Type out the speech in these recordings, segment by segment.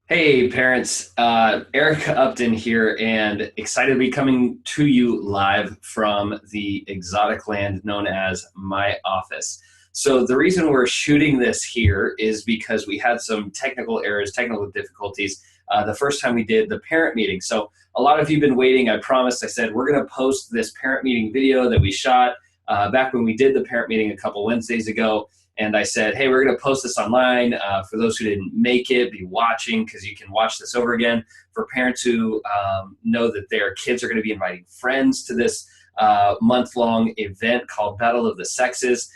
Hey parents, Eric Upton here, and excited to be coming to you live from the exotic land known as my office. So the reason we're shooting this here is because we had some technical errors, technical difficulties the first time we did the parent meeting. So a lot of you have been waiting. I promised. I said we're going to post this parent meeting video that we shot back when we did the parent meeting a couple Wednesdays ago. And I said, hey, we're going to post this online. For those who didn't make it, be watching, because you can watch this over again. For parents who know that their kids are going to be inviting friends to this month-long event called Battle of the Sexes,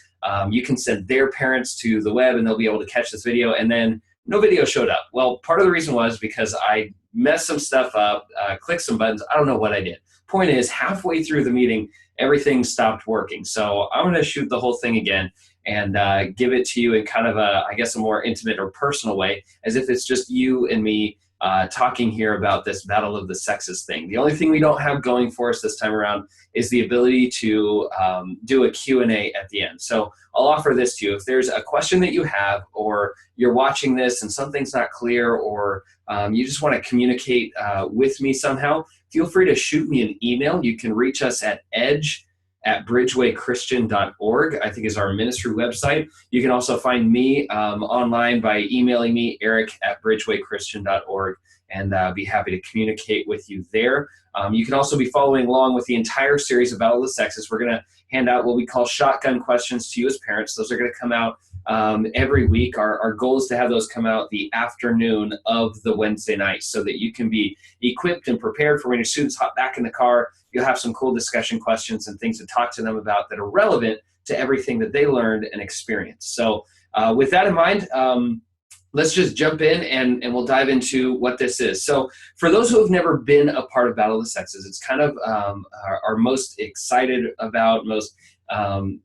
you can send their parents to the web and they'll be able to catch this video. And then no video showed up. Well, part of the reason was because I messed some stuff up, clicked some buttons. I don't know what I did. Point is, halfway through the meeting, everything stopped working. So I'm going to shoot the whole thing again and give it to you in kind of I guess, a more intimate or personal way, as if it's just you and me talking here about this Battle of the Sexes thing. The only thing we don't have going for us this time around is the ability to do a Q&A at the end. So I'll offer this to you. If there's a question that you have, or you're watching this and something's not clear, or you just want to communicate with me somehow, feel free to shoot me an email. You can reach us at edge@bridgewaychristian.org, I think is our ministry website. You can also find me online by emailing me, eric@bridgewaychristian.org, and be happy to communicate with you there. You can also be following along with the entire series of Battle of the Sexes. We're going to hand out what we call shotgun questions to you as parents. Those are going to come out every week. Our goal is to have those come out the afternoon of the Wednesday night so that you can be equipped and prepared for when your students hop back in the car. You'll have some cool discussion questions and things to talk to them about that are relevant to everything that they learned and experienced. So with that in mind, let's just jump in and we'll dive into what this is. So for those who have never been a part of Battle of the Sexes, it's kind of our most excited about, most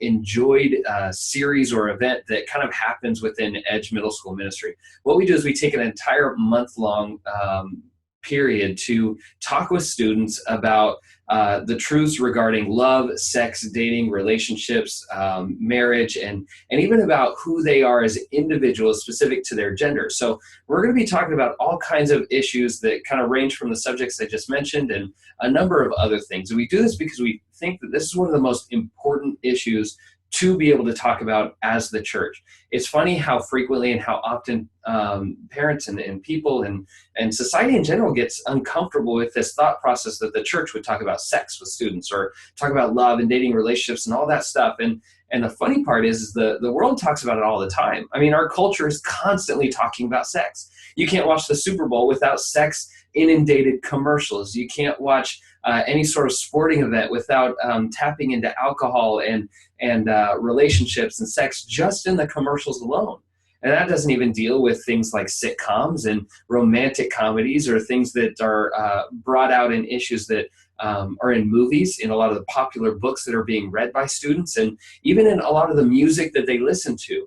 enjoyed series or event that kind of happens within Edge Middle School Ministry. What we do is we take an entire month-long period to talk with students about the truths regarding love, sex, dating, relationships, marriage, and even about who they are as individuals specific to their gender. So we're going to be talking about all kinds of issues that kind of range from the subjects I just mentioned and a number of other things. And we do this because we think that this is one of the most important issues to be able to talk about as the church. It's funny how frequently and how often parents and people and society in general gets uncomfortable with this thought process that the church would talk about sex with students or talk about love and dating relationships and all that stuff. And the funny part is the world talks about it all the time. I mean, our culture is constantly talking about sex. You can't watch the Super Bowl without sex inundated commercials. You can't watch any sort of sporting event without tapping into alcohol and relationships and sex just in the commercials alone. And that doesn't even deal with things like sitcoms and romantic comedies or things that are brought out in issues that are in movies, in a lot of the popular books that are being read by students, and even in a lot of the music that they listen to.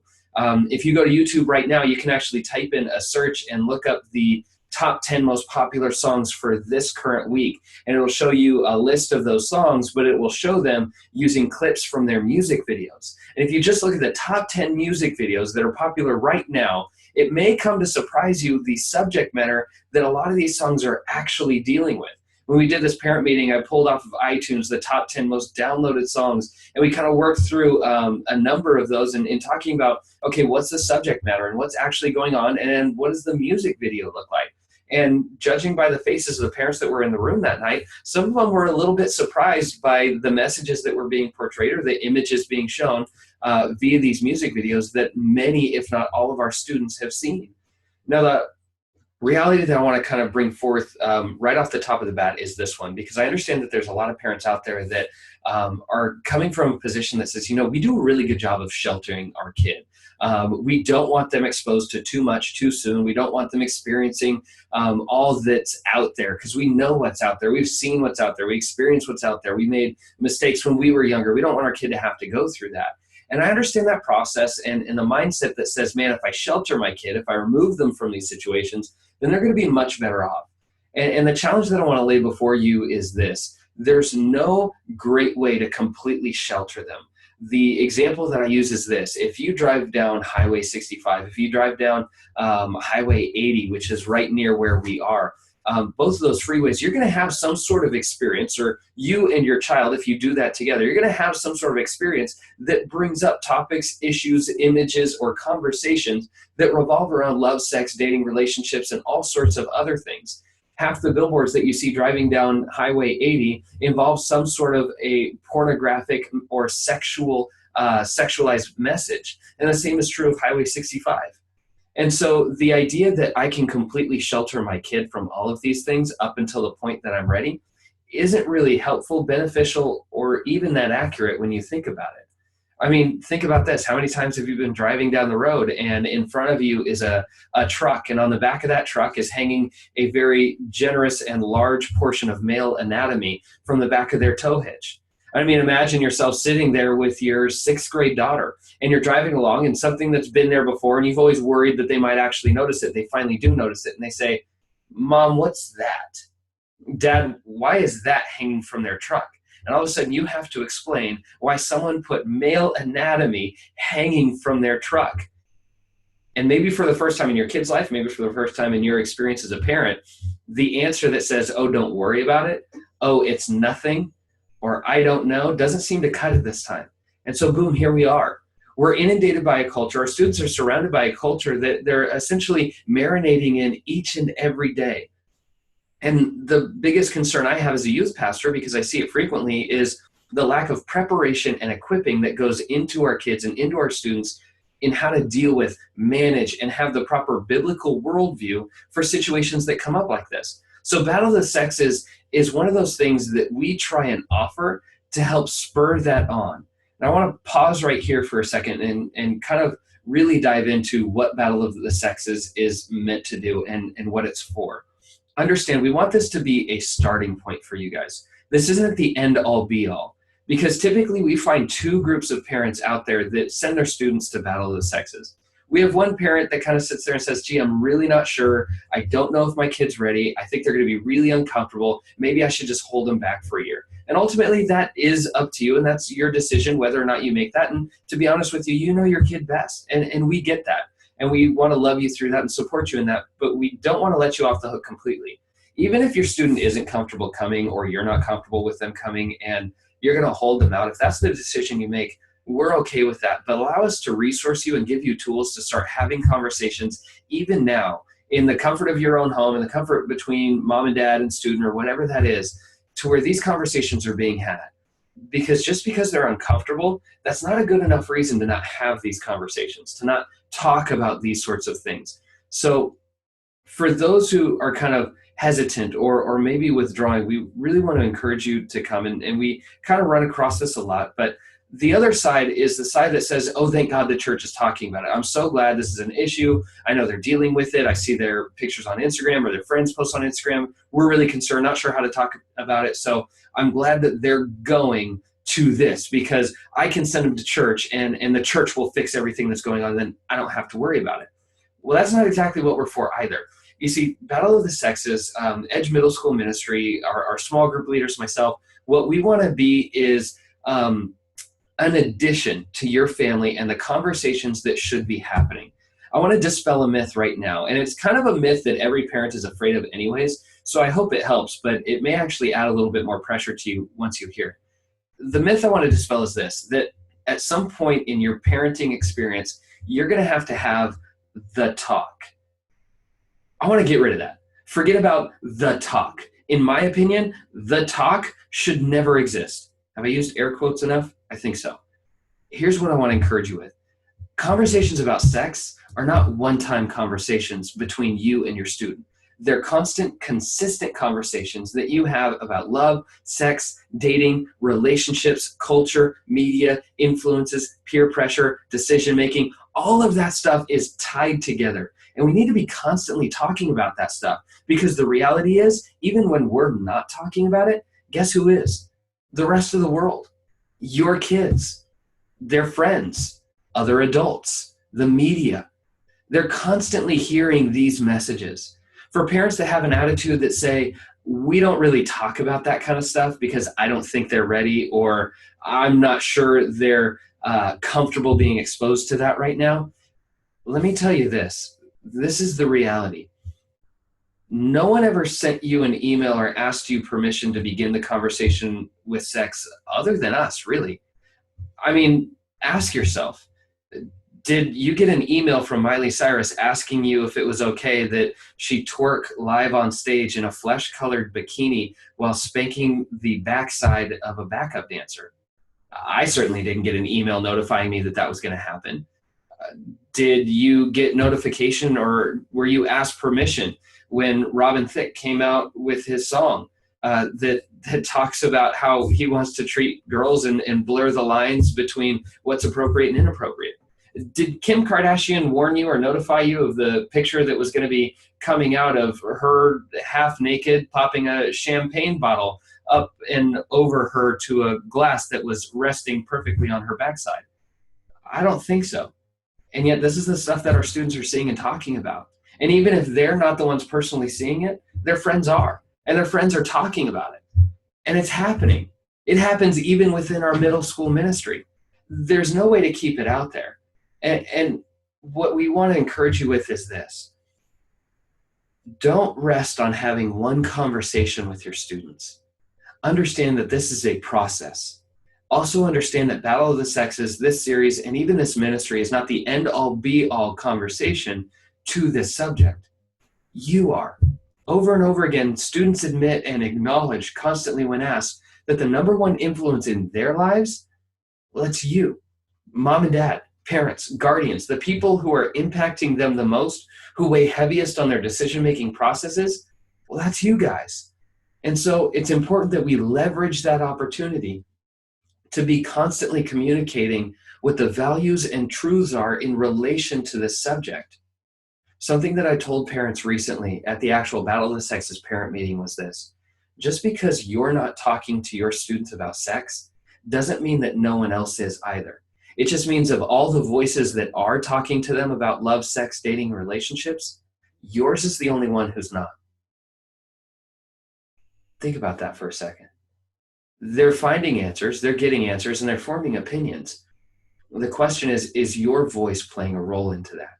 If you go to YouTube right now, you can actually type in a search and look up the top 10 most popular songs for this current week. And it'll show you a list of those songs, but it will show them using clips from their music videos. And if you just look at the top 10 music videos that are popular right now, it may come to surprise you the subject matter that a lot of these songs are actually dealing with. When we did this parent meeting, I pulled off of iTunes the top 10 most downloaded songs, and we kind of worked through a number of those and talking about, okay, what's the subject matter and what's actually going on, and then what does the music video look like? And judging by the faces of the parents that were in the room that night, some of them were a little bit surprised by the messages that were being portrayed or the images being shown via these music videos that many, if not all of our students have seen. Now, the reality that I want to kind of bring forth right off the top of the bat is this one, because I understand that there's a lot of parents out there that are coming from a position that says, we do a really good job of sheltering our kid. We don't want them exposed to too much too soon. We don't want them experiencing all that's out there, because we know what's out there. We've seen what's out there. We experienced what's out there. We made mistakes when we were younger. We don't want our kid to have to go through that. And I understand that process and the mindset that says, man, if I shelter my kid, if I remove them from these situations, then they're going to be much better off. And the challenge that I want to lay before you is this. There's no great way to completely shelter them. The example that I use is this. If you drive down Highway 65, if you drive down Highway 80, which is right near where we are, both of those freeways, you're going to have some sort of experience, or you and your child, if you do that together, you're going to have some sort of experience that brings up topics, issues, images, or conversations that revolve around love, sex, dating, relationships, and all sorts of other things. Half the billboards that you see driving down Highway 80 involve some sort of a pornographic or sexualized message. And the same is true of Highway 65. And so the idea that I can completely shelter my kid from all of these things up until the point that I'm ready isn't really helpful, beneficial, or even that accurate when you think about it. I mean, think about this. How many times have you been driving down the road and in front of you is a truck, and on the back of that truck is hanging a very generous and large portion of male anatomy from the back of their tow hitch? I mean, imagine yourself sitting there with your 6th grade daughter, and you're driving along, and something that's been there before, and you've always worried that they might actually notice it. They finally do notice it, and they say, "Mom, what's that? Dad, why is that hanging from their truck?" And all of a sudden, you have to explain why someone put male anatomy hanging from their truck. And maybe for the first time in your kid's life, maybe for the first time in your experience as a parent, the answer that says, "Oh, don't worry about it," "Oh, it's nothing," or "I don't know," doesn't seem to cut it this time. And so boom, here we are. We're inundated by a culture. Our students are surrounded by a culture that they're essentially marinating in each and every day. And the biggest concern I have as a youth pastor, because I see it frequently, is the lack of preparation and equipping that goes into our kids and into our students in how to deal with, manage, and have the proper biblical worldview for situations that come up like this. So Battle of the Sexes is one of those things that we try and offer to help spur that on. And I want to pause right here for a second and kind of really dive into what Battle of the Sexes is meant to do and what it's for. Understand, we want this to be a starting point for you guys. This isn't the end-all be-all, because typically we find two groups of parents out there that send their students to Battle of the Sexes. We have one parent that kind of sits there and says, "Gee, I'm really not sure. I don't know if my kid's ready. I think they're going to be really uncomfortable. Maybe I should just hold them back for a year." And ultimately, that is up to you, and that's your decision whether or not you make that. And to be honest with you, you know your kid best, and we get that. And we want to love you through that and support you in that, but we don't want to let you off the hook completely. Even if your student isn't comfortable coming, or you're not comfortable with them coming and you're going to hold them out, if that's the decision you make, we're okay with that. But allow us to resource you and give you tools to start having conversations even now in the comfort of your own home, in the comfort between mom and dad and student or whatever that is, to where these conversations are being had. Because just because they're uncomfortable, that's not a good enough reason to not have these conversations, to not talk about these sorts of things. So for those who are kind of hesitant or maybe withdrawing, we really want to encourage you to come. And we kind of run across this a lot. But the other side is the side that says, "Oh, thank God the church is talking about it. I'm so glad this is an issue. I know they're dealing with it. I see their pictures on Instagram or their friends post on Instagram. We're really concerned, not sure how to talk about it. So I'm glad that they're going to this because I can send them to church and the church will fix everything that's going on. And then I don't have to worry about it." Well, that's not exactly what we're for either. You see, Battle of the Sexes, Edge Middle School Ministry, our small group leaders, myself, what we want to be is an addition to your family and the conversations that should be happening. I want to dispel a myth right now, and it's kind of a myth that every parent is afraid of anyways, so I hope it helps, but it may actually add a little bit more pressure to you once you hear it. The myth I want to dispel is this, that at some point in your parenting experience, you're going to have the talk. I want to get rid of that. Forget about the talk. In my opinion, the talk should never exist. Have I used air quotes enough? I think so. Here's what I want to encourage you with. Conversations about sex are not one-time conversations between you and your student. They're constant, consistent conversations that you have about love, sex, dating, relationships, culture, media, influences, peer pressure, decision-making. All of that stuff is tied together. And we need to be constantly talking about that stuff because the reality is, even when we're not talking about it, guess who is? The rest of the world. Your kids, their friends, other adults, the media. They're constantly hearing these messages. For parents that have an attitude that say, "We don't really talk about that kind of stuff because I don't think they're ready," or "I'm not sure they're comfortable being exposed to that right now. Let me tell you this. This is the reality. No one ever sent you an email or asked you permission to begin the conversation with sex other than us, really. I mean, ask yourself, did you get an email from Miley Cyrus asking you if it was okay that she twerk live on stage in a flesh-colored bikini while spanking the backside of a backup dancer? I certainly didn't get an email notifying me that that was going to happen. Did you get notification or were you asked permission when Robin Thicke came out with his song that talks about how he wants to treat girls and blur the lines between what's appropriate and inappropriate? Did Kim Kardashian warn you or notify you of the picture that was going to be coming out of her half naked popping a champagne bottle up and over her to a glass that was resting perfectly on her backside? I don't think so. And yet this is the stuff that our students are seeing and talking about. And even if they're not the ones personally seeing it, their friends are. And their friends are talking about it. And it's happening. It happens even within our middle school ministry. There's no way to keep it out there. And what we want to encourage you with is this. Don't rest on having one conversation with your students. Understand that this is a process. Also understand that Battle of the Sexes, this series, and even this ministry is not the end-all, be-all conversation to this subject. You are. Over and over again, students admit and acknowledge constantly when asked that the number one influence in their lives, well, it's you, mom and dad, parents, guardians, the people who are impacting them the most, who weigh heaviest on their decision-making processes, well, that's you guys. And so it's important that we leverage that opportunity to be constantly communicating what the values and truths are in relation to this subject. Something that I told parents recently at the actual Battle of the Sexes parent meeting was this. Just because you're not talking to your students about sex doesn't mean that no one else is either. It just means of all the voices that are talking to them about love, sex, dating, and relationships, yours is the only one who's not. Think about that for a second. They're finding answers, they're getting answers, and they're forming opinions. Well, the question is your voice playing a role into that?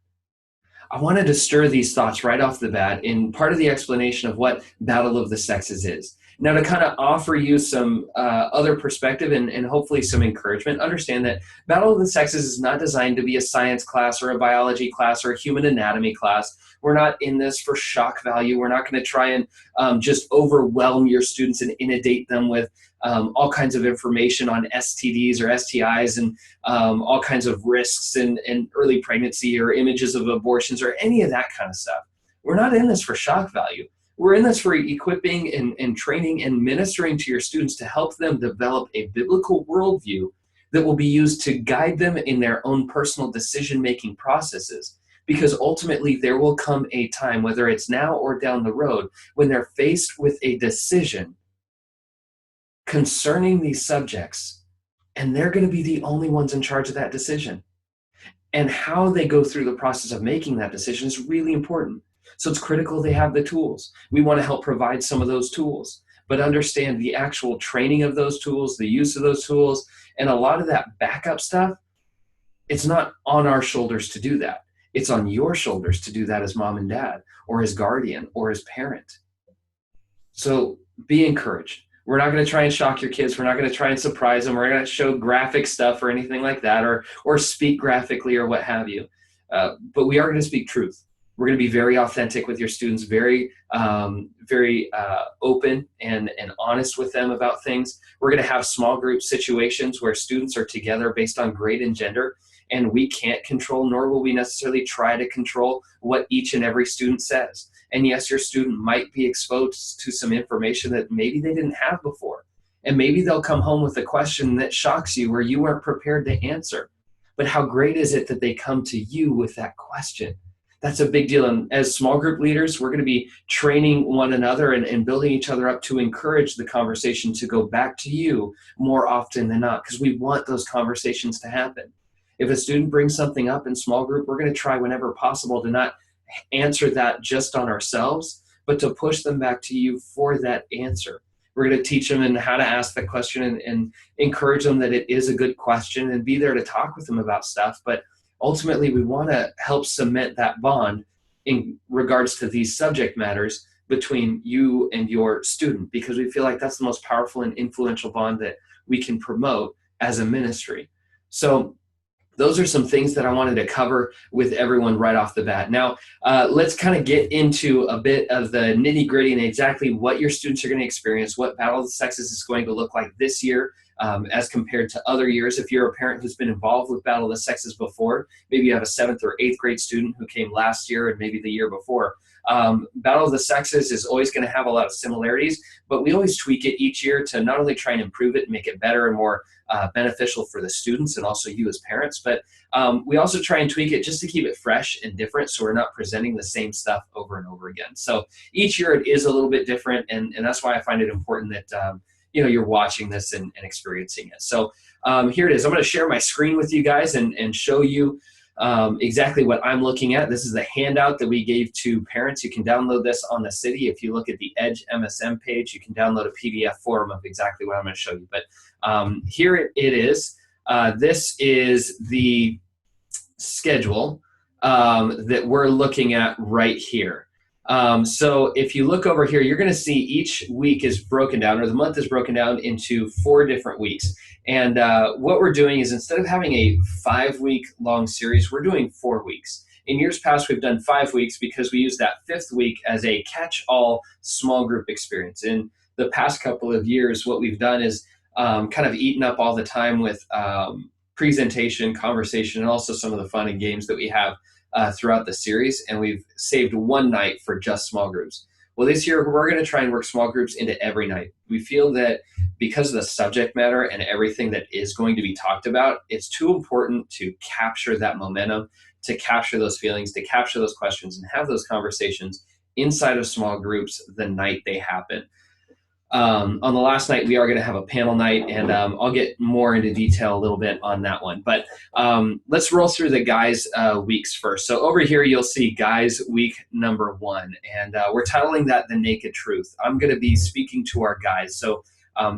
I wanted to stir these thoughts right off the bat in part of the explanation of what Battle of the Sexes is. Now, to kind of offer you some other perspective and hopefully some encouragement, understand that Battle of the Sexes is not designed to be a science class or a biology class or a human anatomy class. We're not in this for shock value. We're not going to try and just overwhelm your students and inundate them with all kinds of information on STDs or STIs and all kinds of risks and early pregnancy or images of abortions or any of that kind of stuff. We're not in this for shock value. We're in this for equipping and training and ministering to your students to help them develop a biblical worldview that will be used to guide them in their own personal decision-making processes. Because ultimately there will come a time, whether it's now or down the road, when they're faced with a decision concerning these subjects, and they're going to be the only ones in charge of that decision. And how they go through the process of making that decision is really important. So it's critical they have the tools. We want to help provide some of those tools, but understand the actual training of those tools, the use of those tools, and a lot of that backup stuff, it's not on our shoulders to do that. It's on your shoulders to do that as mom and dad, or as guardian, or as parent. So be encouraged. We're not going to try and shock your kids. We're not going to try and surprise them. We're going to show graphic stuff or anything like that, or speak graphically or what have you. But we are going to speak truth. We're going to be very authentic with your students, very open and honest with them about things. We're going to have small group situations where students are together based on grade and gender, and we can't control, nor will we necessarily try to control what each and every student says. And yes, your student might be exposed to some information that maybe they didn't have before. And maybe they'll come home with a question that shocks you where you weren't prepared to answer. But how great is it that they come to you with that question? That's a big deal. And as small group leaders, we're going to be training one another and building each other up to encourage the conversation to go back to you more often than not, because we want those conversations to happen. If a student brings something up in small group, we're going to try whenever possible to not answer that just on ourselves, but to push them back to you for that answer. We're going to teach them and how to ask the question and encourage them that it is a good question and be there to talk with them about stuff. But ultimately, we want to help cement that bond in regards to these subject matters between you and your student, because we feel like that's the most powerful and influential bond that we can promote as a ministry. So those are some things that I wanted to cover with everyone right off the bat. Now, let's kind of get into a bit of the nitty gritty and exactly what your students are going to experience, what Battle of the Sexes is going to look like this year as compared to other years. If you're a parent who's been involved with Battle of the Sexes before, maybe you have a 7th or 8th grade student who came last year and maybe the year before. Battle of the Sexes is always going to have a lot of similarities, but we always tweak it each year to not only try and improve it and make it better and more beneficial for the students and also you as parents, but we also try and tweak it just to keep it fresh and different, so we're not presenting the same stuff over and over again. So each year it is a little bit different, and that's why I find it important that you're watching this and experiencing it. So here it is. I'm going to share my screen with you guys and show you exactly what I'm looking at. This is the handout that we gave to parents. You can download this on the city. If you look at the Edge MSM page, you can download a PDF form of exactly what I'm going to show you. But here it is. This is the schedule that we're looking at right here. So if you look over here, you're going to see each week is broken down, or the month is broken down into 4 different weeks. And what we're doing is, instead of having a 5-week long series, we're doing 4 weeks. In years past, we've done 5 weeks because we use that 5th week as a catch-all small group experience. In the past couple of years, what we've done is kind of eaten up all the time with presentation, conversation, and also some of the fun and games that we have throughout the series, and we've saved one night for just small groups. Well, this year we're going to try and work small groups into every night. We feel that because of the subject matter and everything that is going to be talked about, it's too important to capture that momentum, to capture those feelings, to capture those questions, and have those conversations inside of small groups the night they happen. On the last night, we are going to have a panel night, and I'll get more into detail a little bit on that one. But let's roll through the guys' weeks first. So over here, you'll see guys' week number 1, and we're titling that The Naked Truth. I'm going to be speaking to our guys. So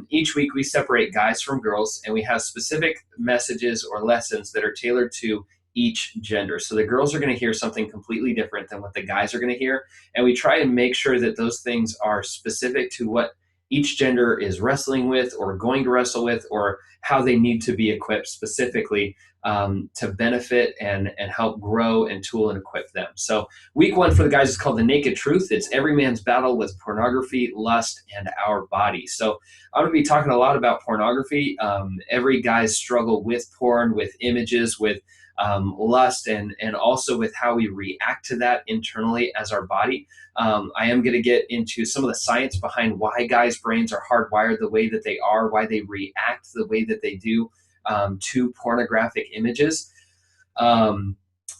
each week, we separate guys from girls, and we have specific messages or lessons that are tailored to each gender. So the girls are going to hear something completely different than what the guys are going to hear, and we try and make sure that those things are specific to what each gender is wrestling with or going to wrestle with, or how they need to be equipped specifically to benefit and help grow and tool and equip them. So week 1 for the guys is called The Naked Truth. It's every man's battle with pornography, lust, and our body. So I'm going to be talking a lot about pornography. Every guy's struggle with porn, with images, with lust, and also with how we react to that internally as our body. I am going to get into some of the science behind why guys' brains are hardwired the way that they are, why they react the way that they do to pornographic images. I'm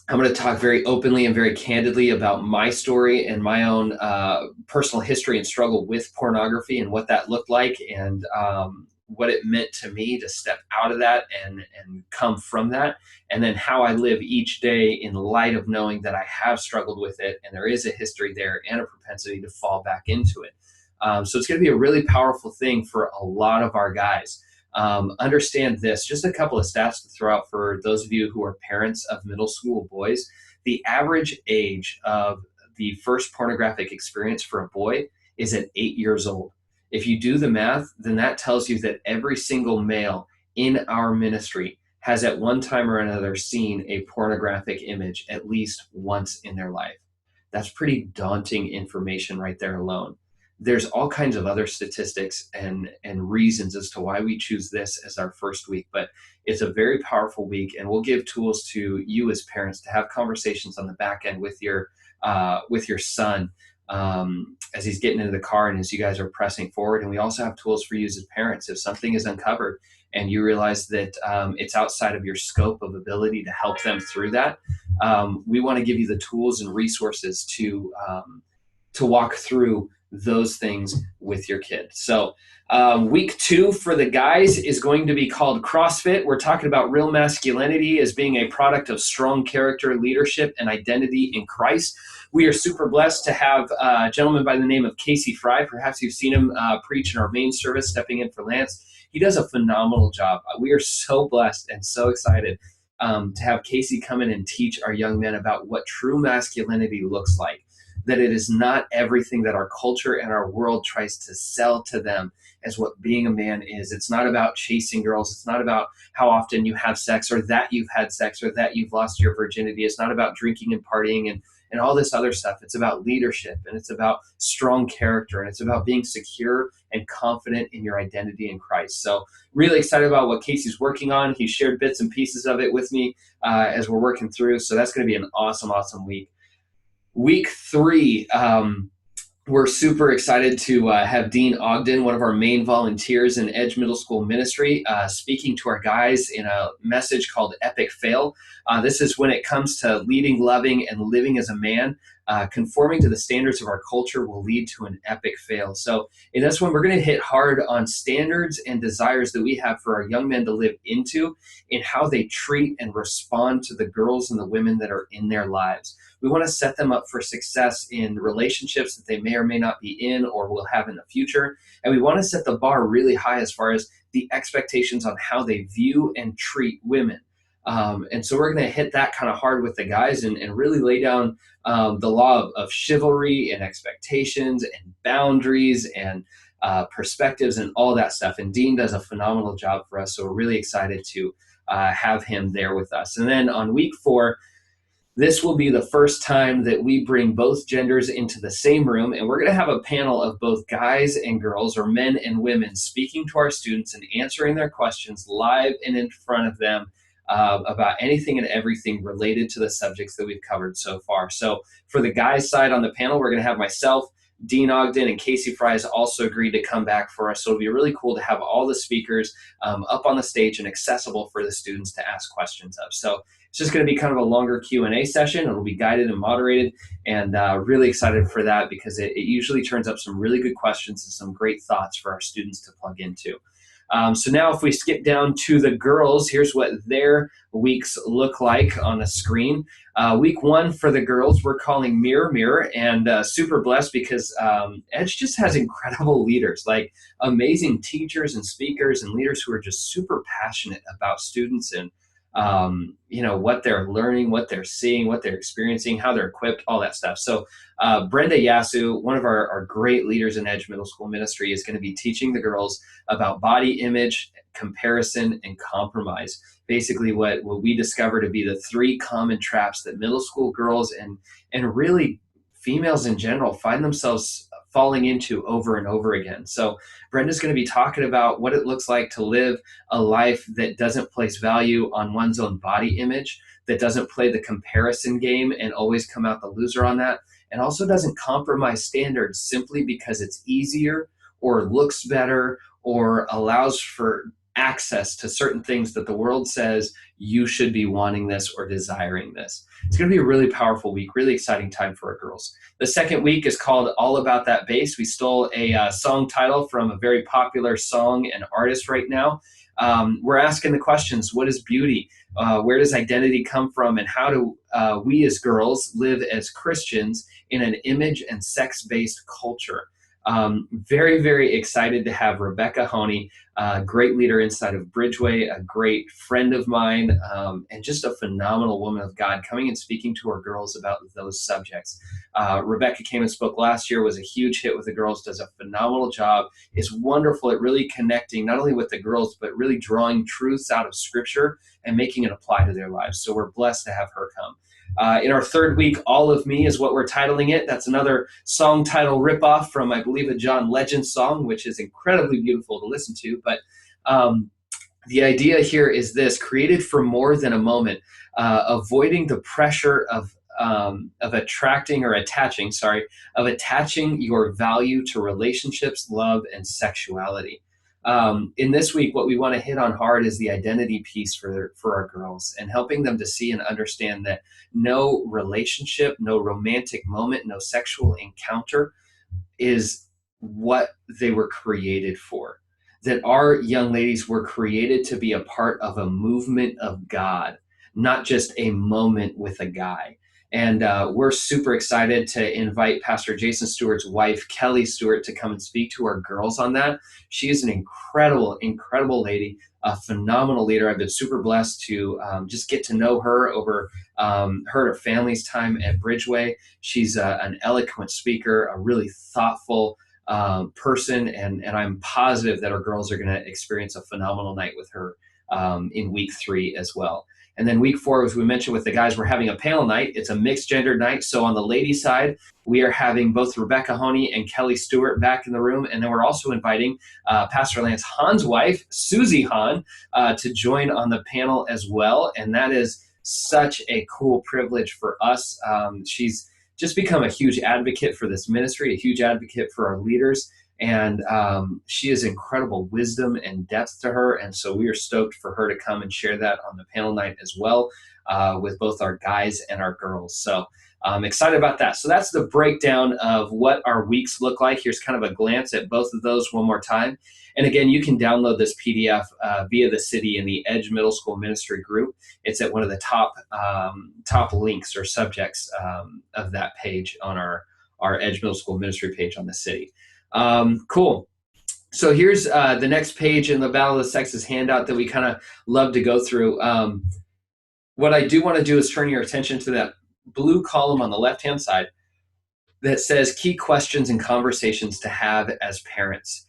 going to talk very openly and very candidly about my story and my own personal history and struggle with pornography and what that looked like, and what it meant to me to step out of that and come from that, and then how I live each day in light of knowing that I have struggled with it and there is a history there and a propensity to fall back into it. So it's going to be a really powerful thing for a lot of our guys. Understand this, just a couple of stats to throw out for those of you who are parents of middle school boys. The average age of the first pornographic experience for a boy is at 8 years old. If you do the math, then that tells you that every single male in our ministry has at one time or another seen a pornographic image at least once in their life. That's pretty daunting information right there alone. There's all kinds of other statistics and reasons as to why we choose this as our first week, but it's a very powerful week, and we'll give tools to you as parents to have conversations on the back end with your son as he's getting into the car and as you guys are pressing forward. And we also have tools for you as parents. If something is uncovered and you realize that it's outside of your scope of ability to help them through that, we want to give you the tools and resources to to walk through those things with your kid. So week 2 for the guys is going to be called CrossFit. We're talking about real masculinity as being a product of strong character, leadership, and identity in Christ. We are super blessed to have a gentleman by the name of Casey Fry. Perhaps you've seen him preach in our main service, stepping in for Lance. He does a phenomenal job. We are so blessed and so excited to have Casey come in and teach our young men about what true masculinity looks like. That it is not everything that our culture and our world tries to sell to them as what being a man is. It's not about chasing girls. It's not about how often you have sex or that you've had sex or that you've lost your virginity. It's not about drinking and partying and all this other stuff. It's about leadership, and it's about strong character, and it's about being secure and confident in your identity in Christ. So really excited about what Casey's working on. He shared bits and pieces of it with me as we're working through. So that's going to be an awesome, awesome week. Week 3, we're super excited to have Dean Ogden, one of our main volunteers in Edge Middle School Ministry, speaking to our guys in a message called Epic Fail. This is when it comes to leading, loving, and living as a man. Conforming to the standards of our culture will lead to an epic fail. So in this one, we're going to hit hard on standards and desires that we have for our young men to live into in how they treat and respond to the girls and the women that are in their lives. We want to set them up for success in relationships that they may or may not be in or will have in the future. And we want to set the bar really high as far as the expectations on how they view and treat women. And so we're going to hit that kind of hard with the guys and really lay down the law of chivalry and expectations and boundaries and perspectives and all that stuff. And Dean does a phenomenal job for us. So we're really excited to have him there with us. And then on week 4, this will be the first time that we bring both genders into the same room, and we're going to have a panel of both guys and girls, or men and women, speaking to our students and answering their questions live and in front of them about anything and everything related to the subjects that we've covered so far. So for the guys' side on the panel, we're going to have myself, Dean Ogden, and Casey Fry has also agreed to come back for us. So it'll be really cool to have all the speakers up on the stage and accessible for the students to ask questions of. So it's just going to be kind of a longer Q&A session. It'll be guided and moderated, and really excited for that because it usually turns up some really good questions and some great thoughts for our students to plug into. So now if we skip down to the girls, here's what their weeks look like on the screen. Week 1 for the girls, we're calling Mirror Mirror, and super blessed because Edge just has incredible leaders, like amazing teachers and speakers and leaders who are just super passionate about students and what they're learning, what they're seeing, what they're experiencing, how they're equipped, all that stuff. So Brenda Yasu, one of our great leaders in Edge Middle School Ministry, is going to be teaching the girls about body image, comparison, and compromise. Basically what we discover to be the 3 common traps that middle school girls and really females in general find themselves falling into over and over again. So Brenda's going to be talking about what it looks like to live a life that doesn't place value on one's own body image, that doesn't play the comparison game and always come out the loser on that, and also doesn't compromise standards simply because it's easier or looks better or allows for access to certain things that the world says you should be wanting this or desiring this. It's going to be a really powerful week, really exciting time for our girls. The second week is called All About That Bass. We stole a song title from a very popular song and artist right now. We're asking the questions, what is beauty? Where does identity come from? And how do we as girls live as Christians in an image and sex-based culture? Very, very excited to have Rebecca Honey, a great leader inside of Bridgeway, a great friend of mine, and just a phenomenal woman of God, coming and speaking to our girls about those subjects. Rebecca came and spoke last year, was a huge hit with the girls, does a phenomenal job, is wonderful at really connecting not only with the girls, but really drawing truths out of Scripture and making it apply to their lives. So we're blessed to have her come. In our third week, All of Me is what we're titling it. That's another song title ripoff from, I believe, a John Legend song, which is incredibly beautiful to listen to. But the idea here is this: created for more than a moment, avoiding the pressure of attaching your value to relationships, love, and sexuality. In this week, what we want to hit on hard is the identity piece for our girls, and helping them to see and understand that no relationship, no romantic moment, no sexual encounter is what they were created for. That our young ladies were created to be a part of a movement of God, not just a moment with a guy. And we're super excited to invite Pastor Jason Stewart's wife, Kelly Stewart, to come and speak to our girls on that. She is an incredible, incredible lady, a phenomenal leader. I've been super blessed to just get to know her over her family's time at Bridgeway. She's an eloquent speaker, a really thoughtful person, and I'm positive that our girls are going to experience a phenomenal night with her in week 3 as well. And then week 4, as we mentioned with the guys, we're having a panel night. It's a mixed gender night. So on the ladies' side, we are having both Rebecca Honey and Kelly Stewart back in the room. And then we're also inviting Pastor Lance Hahn's wife, Susie Hahn, to join on the panel as well. And that is such a cool privilege for us. She's just become a huge advocate for this ministry, a huge advocate for our leaders. And she has incredible wisdom and depth to her. And so we are stoked for her to come and share that on the panel night as well with both our guys and our girls. So I'm excited about that. So that's the breakdown of what our weeks look like. Here's kind of a glance at both of those one more time. And again, you can download this PDF via the city in the Edge Middle School Ministry group. It's at one of the top links or subjects of that page on our Edge Middle School Ministry page on the city. Cool. So here's the next page in the Battle of the Sexes handout that we kind of love to go through. What I do want to do is turn your attention to that blue column on the left-hand side that says key questions and conversations to have as parents.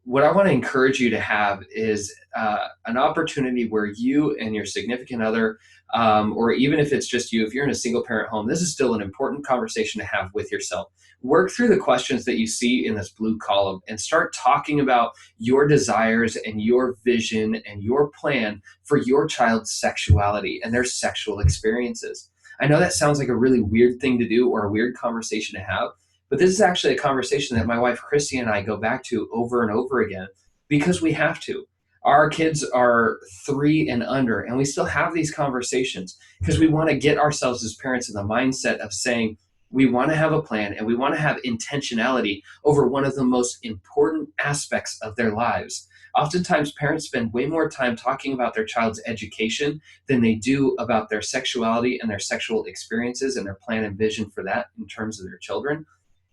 What I want to encourage you to have is an opportunity where you and your significant other, or even if it's just you, if you're in a single parent home, this is still an important conversation to have with yourself. Work through the questions that you see in this blue column and start talking about your desires and your vision and your plan for your child's sexuality and their sexual experiences. I know that sounds like a really weird thing to do or a weird conversation to have, but this is actually a conversation that my wife, Christy, and I go back to over and over again because we have to. Our kids are 3 and under, and we still have these conversations because we want to get ourselves as parents in the mindset of saying we want to have a plan and we want to have intentionality over one of the most important aspects of their lives. Oftentimes, parents spend way more time talking about their child's education than they do about their sexuality and their sexual experiences and their plan and vision for that in terms of their children.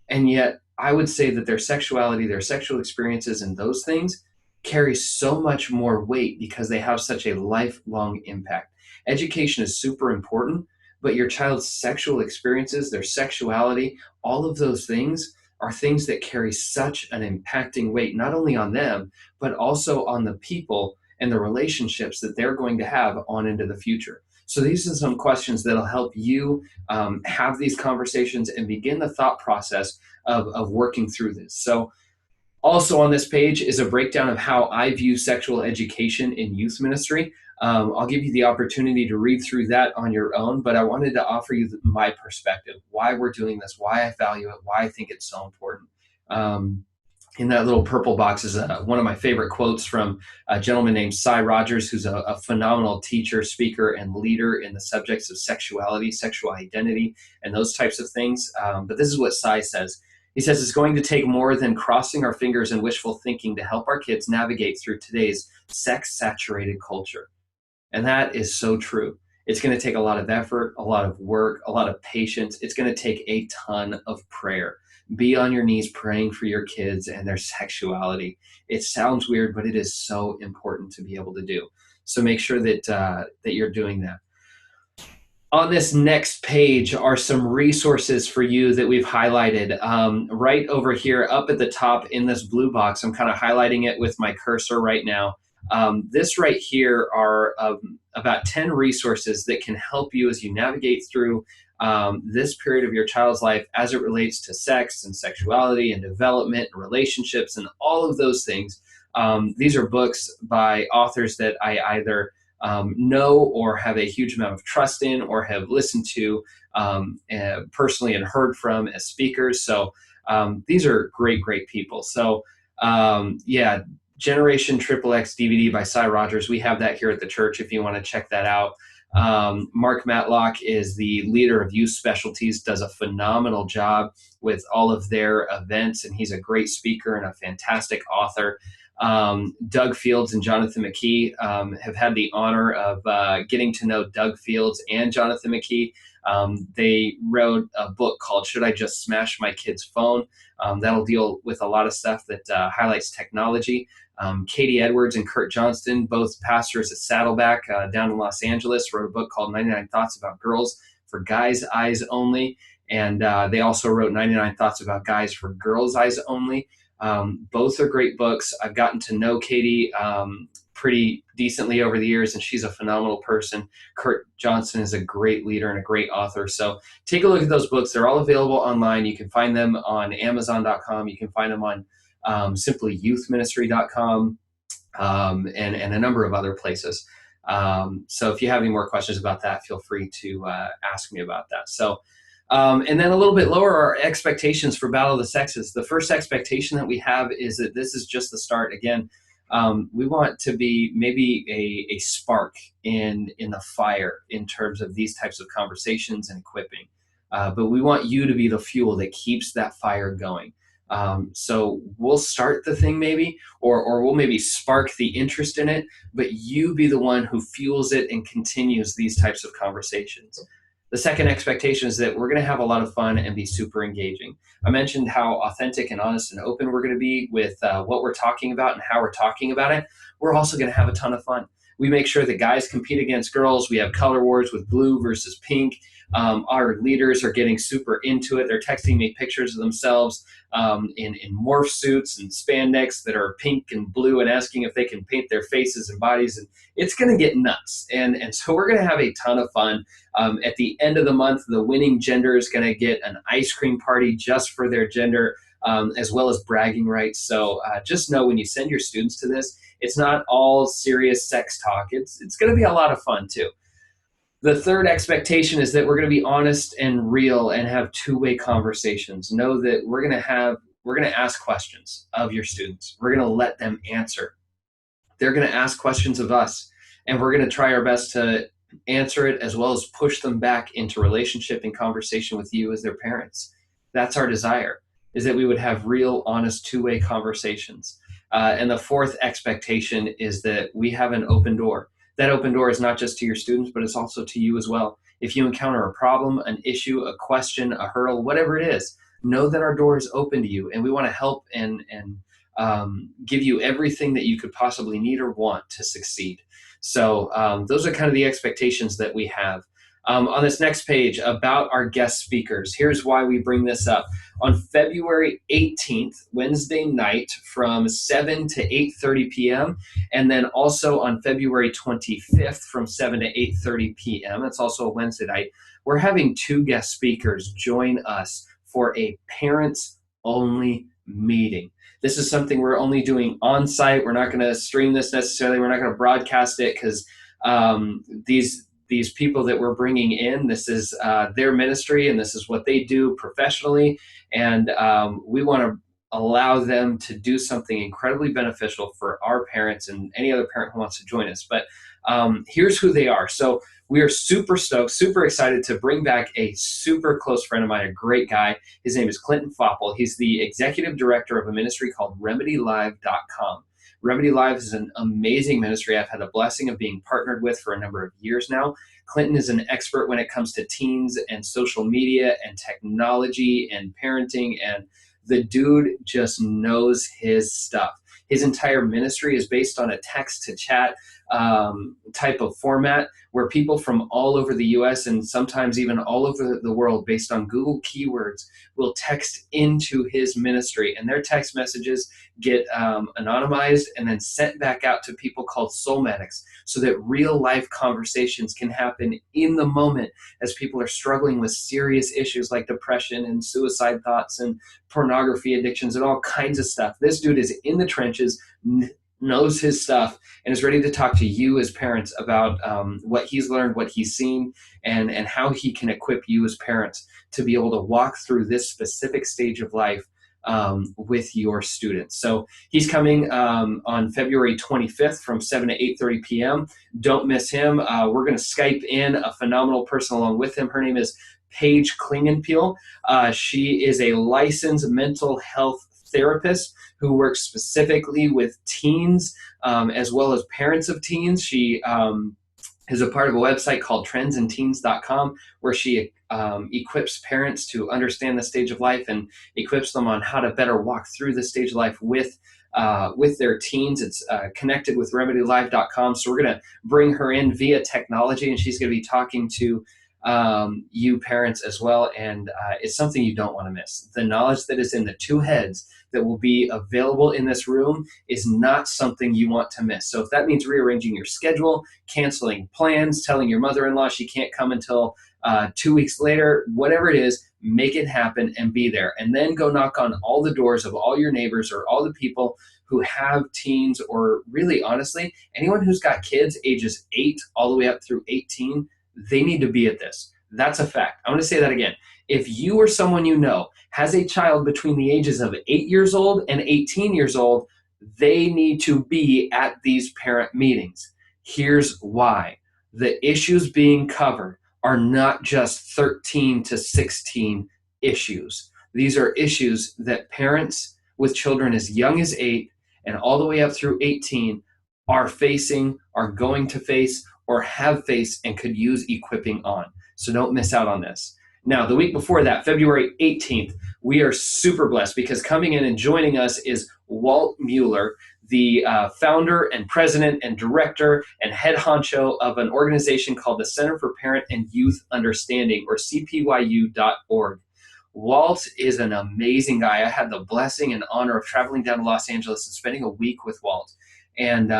And yet, I would say that their sexuality, their sexual experiences, and those things carry so much more weight because they have such a lifelong impact. Education is super important, but your child's sexual experiences, their sexuality, all of those things are things that carry such an impacting weight, not only on them, but also on the people and the relationships that they're going to have on into the future. So these are some questions that'll help you have these conversations and begin the thought process of working through this. So also on this page is a breakdown of how I view sexual education in youth ministry. I'll give you the opportunity to read through that on your own, but I wanted to offer you my perspective, why we're doing this, why I value it, why I think it's so important. In that little purple box is one of my favorite quotes from a gentleman named Cy Rogers, who's a phenomenal teacher, speaker, and leader in the subjects of sexuality, sexual identity, and those types of things. But this is what Cy says. He says, it's going to take more than crossing our fingers and wishful thinking to help our kids navigate through today's sex-saturated culture. And that is so true. It's going to take a lot of effort, a lot of work, a lot of patience. It's going to take a ton of prayer. Be on your knees praying for your kids and their sexuality. It sounds weird, but it is so important to be able to do. So make sure that that you're doing that. On this next page are some resources for you that we've highlighted. Right over here, up at the top in this blue box, I'm kind of highlighting it with my cursor right now. This right here are about 10 resources that can help you as you navigate through this period of your child's life as it relates to sex and sexuality and development and relationships and all of those things. These are books by authors that I either know or have a huge amount of trust in or have listened to personally and heard from as speakers. So these are great, great people. So yeah, Generation Triple X DVD by Cy Rogers. We have that here at the church if you want to check that out. Mark Matlock is the leader of youth specialties, does a phenomenal job with all of their events, and he's a great speaker and a fantastic author. Doug Fields and Jonathan McKee have had the honor of getting to know Doug Fields and Jonathan McKee. They wrote a book called Should I Just Smash My Kid's Phone? That'll deal with a lot of stuff that highlights technology. Katie Edwards and Kurt Johnston, both pastors at Saddleback down in Los Angeles, wrote a book called 99 Thoughts About Girls for Guys' Eyes Only. And they also wrote 99 Thoughts About Guys for Girls' Eyes Only. Both are great books. I've gotten to know Katie pretty decently over the years, and she's a phenomenal person. Kurt Johnston is a great leader and a great author. So take a look at those books. They're all available online. You can find them on Amazon.com. You can find them on simplyyouthministry.com and a number of other places. So if you have any more questions about that, feel free to ask me about that. So and then a little bit lower are expectations for Battle of the Sexes. The first expectation that we have is that this is just the start. Again, we want to be maybe a spark in the fire in terms of these types of conversations and equipping. But we want you to be the fuel that keeps that fire going. So we'll start the thing maybe, or we'll maybe spark the interest in it, but you be the one who fuels it and continues these types of conversations. The second expectation is that we're going to have a lot of fun and be super engaging. I mentioned how authentic and honest and open we're going to be with what we're talking about and how we're talking about it. We're also going to have a ton of fun. We make sure that guys compete against girls. We have color wars with blue versus pink. Our leaders are getting super into it. They're texting me pictures of themselves in morph suits and spandex that are pink and blue and asking if they can paint their faces and bodies. And it's going to get nuts. And so we're going to have a ton of fun. At the end of the month, the winning gender is going to get an ice cream party just for their gender, as well as bragging rights. So just know when you send your students to this, it's not all serious sex talk. It's going to be a lot of fun too. The third expectation is that we're going to be honest and real and have two-way conversations. Know that we're going to ask questions of your students. We're going to let them answer. They're going to ask questions of us, and we're going to try our best to answer it as well as push them back into relationship and conversation with you as their parents. That's our desire, is that we would have real, honest, two-way conversations. And the fourth expectation is that we have an open door. That open door is not just to your students, but it's also to you as well. If you encounter a problem, an issue, a question, a hurdle, whatever it is, know that our door is open to you, and we want to help and give you everything that you could possibly need or want to succeed. So those are kind of the expectations that we have. On this next page, about our guest speakers, here's why we bring this up. On February 18th, Wednesday night from 7 to 8:30 p.m., and then also on February 25th from 7 to 8:30 p.m., it's also a Wednesday night, we're having two guest speakers join us for a parents-only meeting. This is something we're only doing on-site. We're not going to stream this necessarily. We're not going to broadcast it because these people that we're bringing in, this is their ministry and this is what they do professionally. And we want to allow them to do something incredibly beneficial for our parents and any other parent who wants to join us. But here's who they are. So we are super stoked, super excited to bring back a super close friend of mine, a great guy. His name is Clinton Foppel. He's the executive director of a ministry called RemedyLive.com. Remedy Live is an amazing ministry I've had the blessing of being partnered with for a number of years now. Clinton is an expert when it comes to teens and social media and technology and parenting, and the dude just knows his stuff. His entire ministry is based on a text-to-chat type of format where people from all over the US and sometimes even all over the world, based on Google keywords, will text into his ministry, and their text messages get anonymized and then sent back out to people called Soulmatics, so that real life conversations can happen in the moment as people are struggling with serious issues like depression and suicide thoughts and pornography addictions and all kinds of stuff. This dude is in the trenches, knows his stuff, and is ready to talk to you as parents about what he's learned, what he's seen, and how he can equip you as parents to be able to walk through this specific stage of life with your students. So he's coming on February 25th from 7 to 8:30 p.m. Don't miss him. We're going to Skype in a phenomenal person along with him. Her name is Paige Klingenpeel. She is a licensed mental health therapist who works specifically with teens as well as parents of teens. She is a part of a website called trendsandteens.com, where she equips parents to understand the stage of life and equips them on how to better walk through the stage of life with their teens. It's connected with remedylive.com. So we're going to bring her in via technology, and she's going to be talking to you parents as well. And it's something you don't want to miss. The knowledge that is in the two heads that will be available in this room is not something you want to miss. So if that means rearranging your schedule, canceling plans, telling your mother-in-law she can't come until 2 weeks later, whatever it is, make it happen and be there. And then go knock on all the doors of all your neighbors or all the people who have teens, or really honestly, anyone who's got kids ages 8 all the way up through 18, they need to be at this. That's a fact. I'm going to say that again. If you or someone you know has a child between the ages of 8 years old and 18 years old, they need to be at these parent meetings. Here's why. The issues being covered are not just 13 to 16 issues. These are issues that parents with children as young as 8 and all the way up through 18 are facing, are going to face, or have faced and could use equipping on. So don't miss out on this. Now, the week before that, February 18th, we are super blessed because coming in and joining us is Walt Mueller, the founder and president and director and head honcho of an organization called the Center for Parent and Youth Understanding, or CPYU.org. Walt is an amazing guy. I had the blessing and honor of traveling down to Los Angeles and spending a week with Walt. And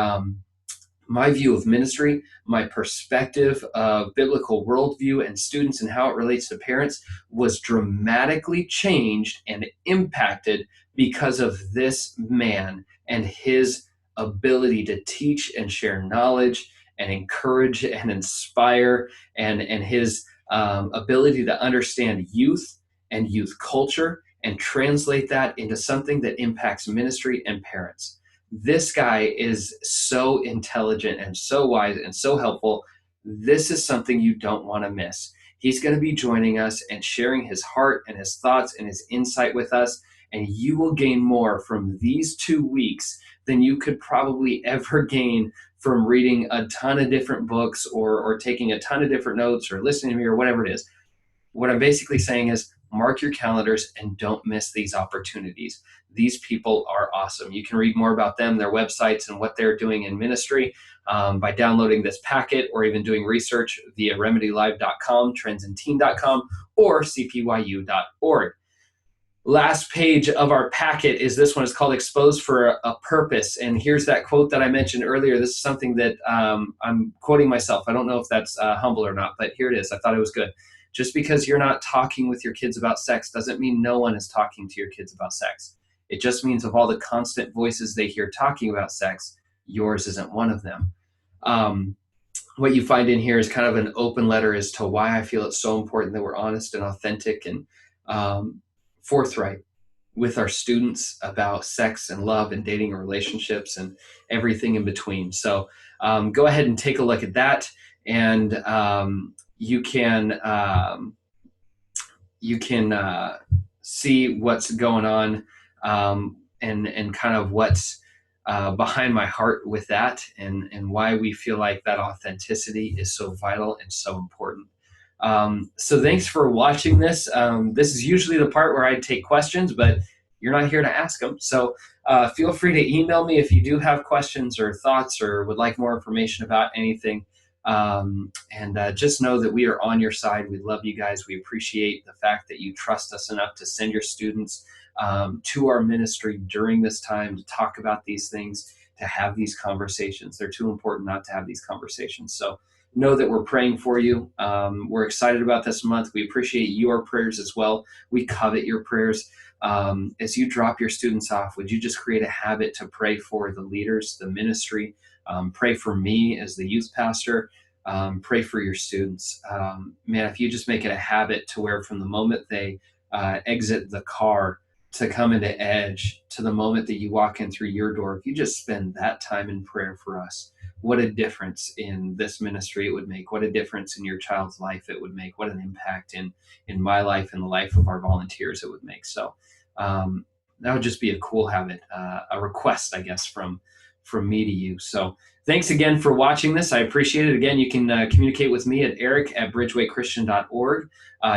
my view of ministry, my perspective of biblical worldview and students and how it relates to parents was dramatically changed and impacted because of this man and his ability to teach and share knowledge and encourage and inspire, and his ability to understand youth and youth culture and translate that into something that impacts ministry and parents. This guy is so intelligent and so wise and so helpful. This is something you don't want to miss. He's going to be joining us and sharing his heart and his thoughts and his insight with us. And you will gain more from these 2 weeks than you could probably ever gain from reading a ton of different books or taking a ton of different notes or listening to me or whatever it is. What I'm basically saying is, mark your calendars and don't miss these opportunities. These people are awesome. You can read more about them, their websites, and what they're doing in ministry by downloading this packet or even doing research via remedylive.com, trendsandteen.com, or cpyu.org. Last page of our packet is this one. It's called Exposed for a Purpose. And here's that quote that I mentioned earlier. This is something that I'm quoting myself. I don't know if that's humble or not, but here it is. I thought it was good. Just because you're not talking with your kids about sex doesn't mean no one is talking to your kids about sex. It just means of all the constant voices they hear talking about sex, yours isn't one of them. What you find in here is kind of an open letter as to why I feel it's so important that we're honest and authentic and forthright with our students about sex and love and dating and relationships and everything in between. So go ahead and take a look at that, and you can see what's going on and kind of what's behind my heart with that, and why we feel like that authenticity is so vital and so important. So thanks for watching this. This is usually the part where I take questions, but you're not here to ask them. So feel free to email me if you do have questions or thoughts or would like more information about anything. Just know that we are on your side. We love you guys. We appreciate the fact that you trust us enough to send your students to our ministry during this time to talk about these things, to have these conversations. They're too important not to have these conversations. So know that we're praying for you. We're excited about this month. We appreciate your prayers as well. We covet your prayers. As you drop your students off, would you just create a habit to pray for the leaders, the ministry, pray for me as the youth pastor, pray for your students. Man, if you just make it a habit to where from the moment they exit the car, to come into Edge, to the moment that you walk in through your door, if you just spend that time in prayer for us, what a difference in this ministry it would make. What a difference in your child's life it would make. What an impact in my life and the life of our volunteers it would make. So that would just be a cool habit, a request, I guess, from me to you. So thanks again for watching this. I appreciate it. Again, you can communicate with me at eric@bridgewaychristian.org.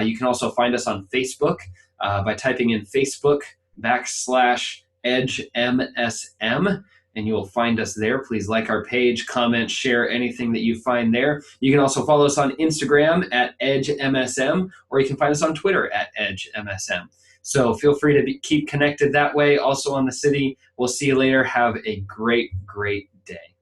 You can also find us on Facebook by typing in Facebook.com/EdgeMSM, and you will find us there. Please like our page, comment, share anything that you find there. You can also follow us on Instagram at EdgeMSM, or you can find us on Twitter at EdgeMSM. So feel free to keep connected that way. Also on the city. We'll see you later. Have a great, great day.